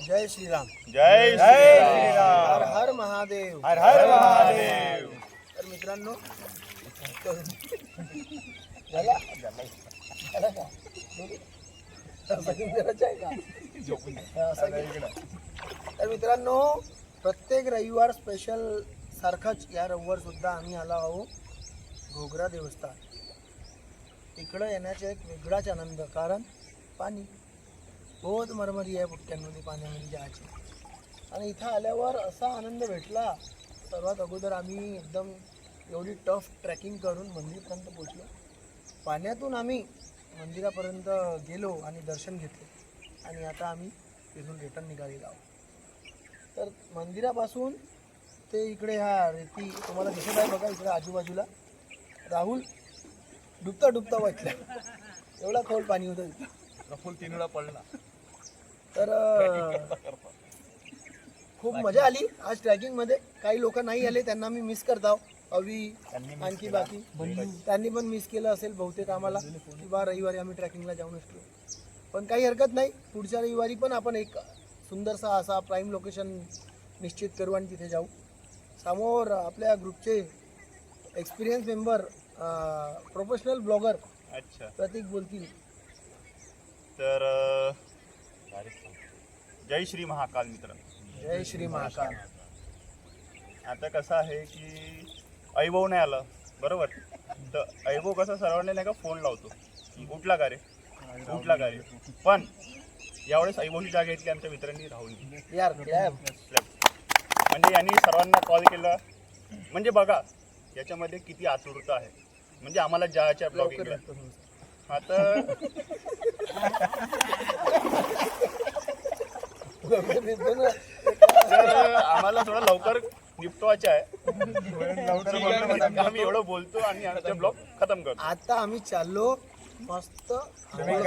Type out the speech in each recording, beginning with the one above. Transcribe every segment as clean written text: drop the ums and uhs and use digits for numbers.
जय श्रीराम. जय श्रीराम. हर हर महादेव. हर हर महादेव. तर मित्रांनो झाला झाला का तर मित्रांनो प्रत्येक रविवार स्पेशल सारखाच या रविवार सुद्धा आम्ही आलो आहोत घोगरा देवस्थान. इकडं येण्याचा एक वेगळाच आनंद, कारण पाणी बहुत मरमरी आहे बुट्ट्यांमध्ये पाण्यामध्ये जायची. आणि इथं आल्यावर असा आनंद भेटला. सर्वात अगोदर आम्ही एकदम एवढी टफ ट्रॅकिंग करून मंदिरपर्यंत पोचलो. पाण्यातून आम्ही मंदिरापर्यंत गेलो आणि दर्शन घेतले आणि आता आम्ही तिथून रिटर्न निघालेलो आहोत. तर मंदिरापासून ते इकडे ह्या रेती तुम्हाला दिसत आहे बघा, इकडे आजूबाजूला राहुल डुबता डुबता वाटला, एवढा खोल पाणी होतं इथं. फुल 3 वेळा पडला. तर खूप मजा आली आज ट्रॅकिंगमध्ये. काही लोक नाही आले, त्यांना मी मिस करतो. अवी आणखी बाकी त्यांनी पण मिस केलं असेल बहुतेक आम्हाला की बा रविवारी आम्ही ट्रॅकिंगला जाऊ नसतो. पण काही हरकत नाही, पुढच्या रविवारी पण आपण एक सुंदरसा असा प्राईम लोकेशन निश्चित करू आणि तिथे जाऊ. समोर आपल्या ग्रुपचे एक्सपिरियन्स मेंबर प्रोफेशनल ब्लॉगर प्रतीक बोलतील. तर जय श्री महाकाल मित्र. जय श्री महाकाल. आता कसं आहे की ऐभव नाही आलं बरोबर, तर ऐभव कसं सर्वांना नाही का फोन लावतो की उठला का रे उठला का रे. पण यावेळेस ऐभवची जागा घेतली आमच्या मित्रांनी राहुल यार. म्हणजे यांनी सर्वांना कॉल केला. म्हणजे बघा याच्यामध्ये किती आतुरता आहे, म्हणजे आम्हाला जायच्या ब्लॉगिंगला. आता आम्हाला थोडं लवकर निपटवायचं आहे. आम्ही एवढं बोलतो आणि आमचा ब्लॉग खतम करतो. आता आम्ही चाललो मस्त स्विमिंग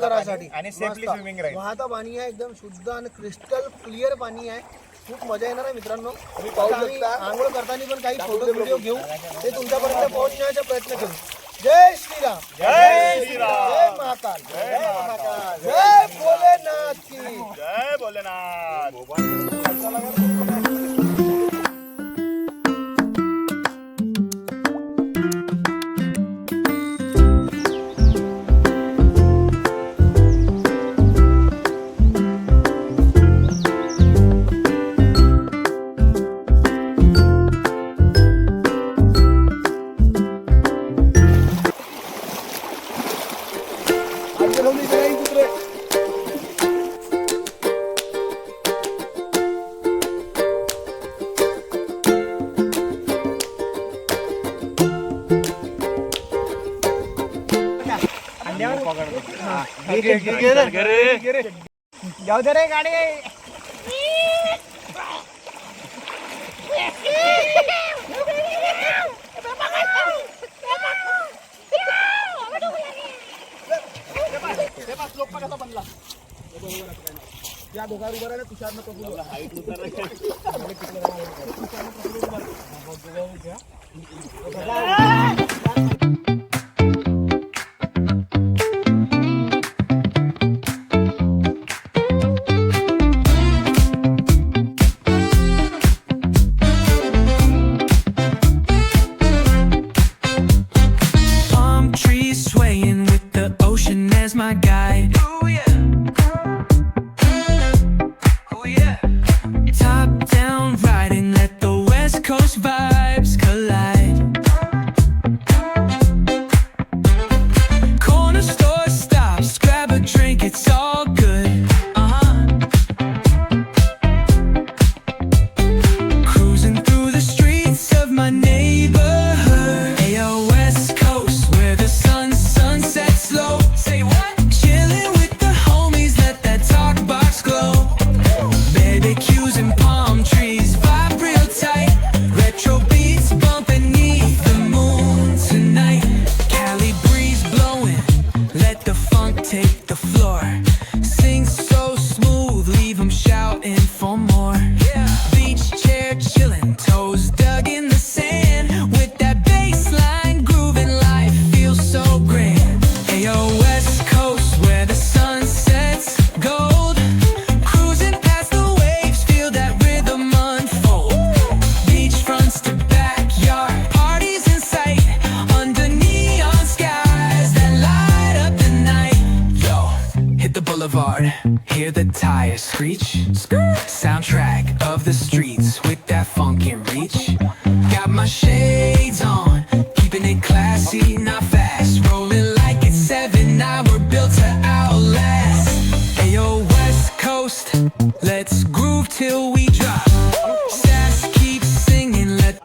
करायसाठी आणि सेफली स्विमिंग राहील. वाहता पाणी आहे, एकदम शुद्ध आणि क्रिस्टल क्लिअर पाणी आहे. खूप मजा येणार आहे मित्रांनो. आम्ही आंघोळ करताना पण काही फोटो व्हिडिओ घेऊ, ते तुमच्यापर्यंत पोहोचण्याचा प्रयत्न करू. जय श्रीराम. जय श्रीराम. जय महाकाल. जय महाकाल. जय भोलेनाथ की जय भोलेनाथ. जाऊ दे रे गाडी. या दोघांवर उभं राहिलं, तुषार नको बोलू. My guide. Oh yeah. Oh yeah. Top down riding, let the West Coast vibes collide. hard, hear the tires screech. Soundtrack of the streets with that funky reach. Got my shades on, keeping it classy, not fast. Rolling like it's 7, now we're built to outlast. Ayo, West Coast, let's groove till we drop. Sass keeps singing, let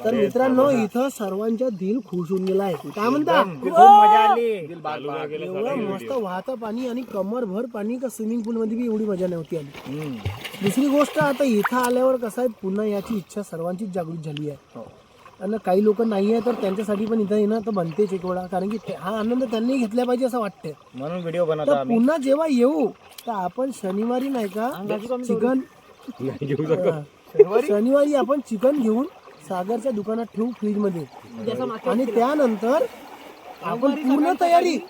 तर मित्रांनो इथं सर्वांच्या दिल खुश होऊन गेला आहे. काय म्हणता? एवढं मस्त वाहतं पाणी आणि कमरभर पाणी का स्विमिंग पूल मध्ये बी एवढी मजा नव्हती आली. दुसरी गोष्ट आता इथं आल्यावर कसं आहे पुन्हा याची इच्छा सर्वांचीच जागृत झाली आहे. आणि काही लोक नाही आहे तर त्यांच्यासाठी पण इथं येणं तर बनतेच एक वेळा, कारण की हा आनंद त्यांनी घेतला पाहिजे असं वाटतंय. म्हणून व्हिडिओ बनवतो तर पुन्हा जेव्हा येऊ तर आपण शनिवारी नाही का चिकन शनिवारी आपण चिकन घेऊन सागरच्या दुकानात ठेवू फ्रीज मध्ये, आणि त्यानंतर आपण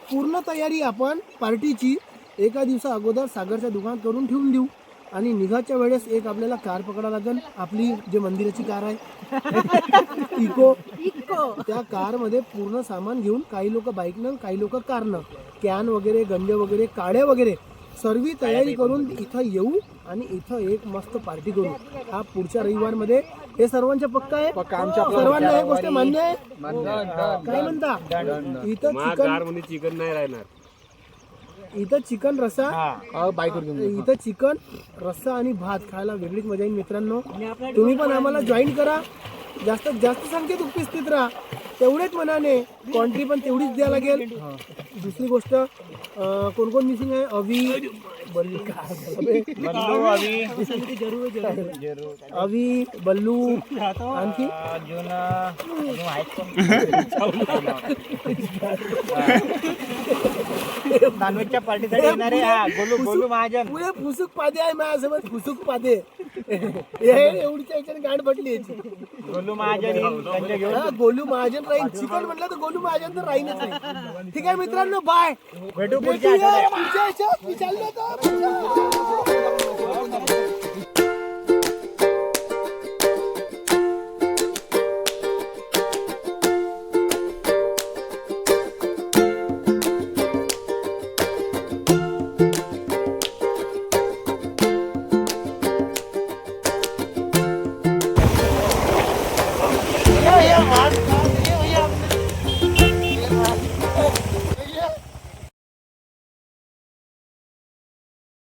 पूर्ण तयारी आपण पार्टीची एका दिवसा अगोदर सागरच्या दुकानात करून ठेवून देऊ. आणि निघाच्या वेळेस एक आपल्याला कार पकडा लागेल, आपली जे मंदिराची कार आहे इको, त्या कार मध्ये पूर्ण सामान घेऊन काही लोक बाईकनं काही लोक कारनं कॅन वगैरे गंज वगैरे काड्या वगैरे सर्व तयारी करून इथं येऊ आणि इथं एक मस्त पार्टी करू. हा पुढच्या रविवार मध्ये हे सर्वांच्या पक्का आहे, सर्वांना हे गोष्ट मान्य आहे. काय म्हणता? इथं चिकन नाही राहणार. इथं चिकन रस्सा इथं चिकन रस्सा आणि भात खायला वेगळीच मजा येईल. मित्रांनो तुम्ही पण आम्हाला जॉईन करा. जास्तीत जास्त संख्येत उपस्थित राहा. तेवढेच मनाने क्वांटिटी पण तेवढीच द्यायला लागेल. दुसरी गोष्ट कोण कोण मिसिंग आहे? अवी अवी बल्लू आणखी नॉनव्हेजच्या पार्टीसाठी येणारे गोलू महाजन पुढे फुसुक पादे आहे माझ्यासोबत. फुसुक पादे एवढीच्या याच्याने गाठ पडली. गोलू महाजन गोलू महाजन राहील. चिकन म्हटलं तर गोलू महाजन तर राहीलच नाही. ठीक आहे मित्रांनो, बाय. भेटू पुढच्या आठवड्यात. पुढच्या याच्यात मी चाललो आता.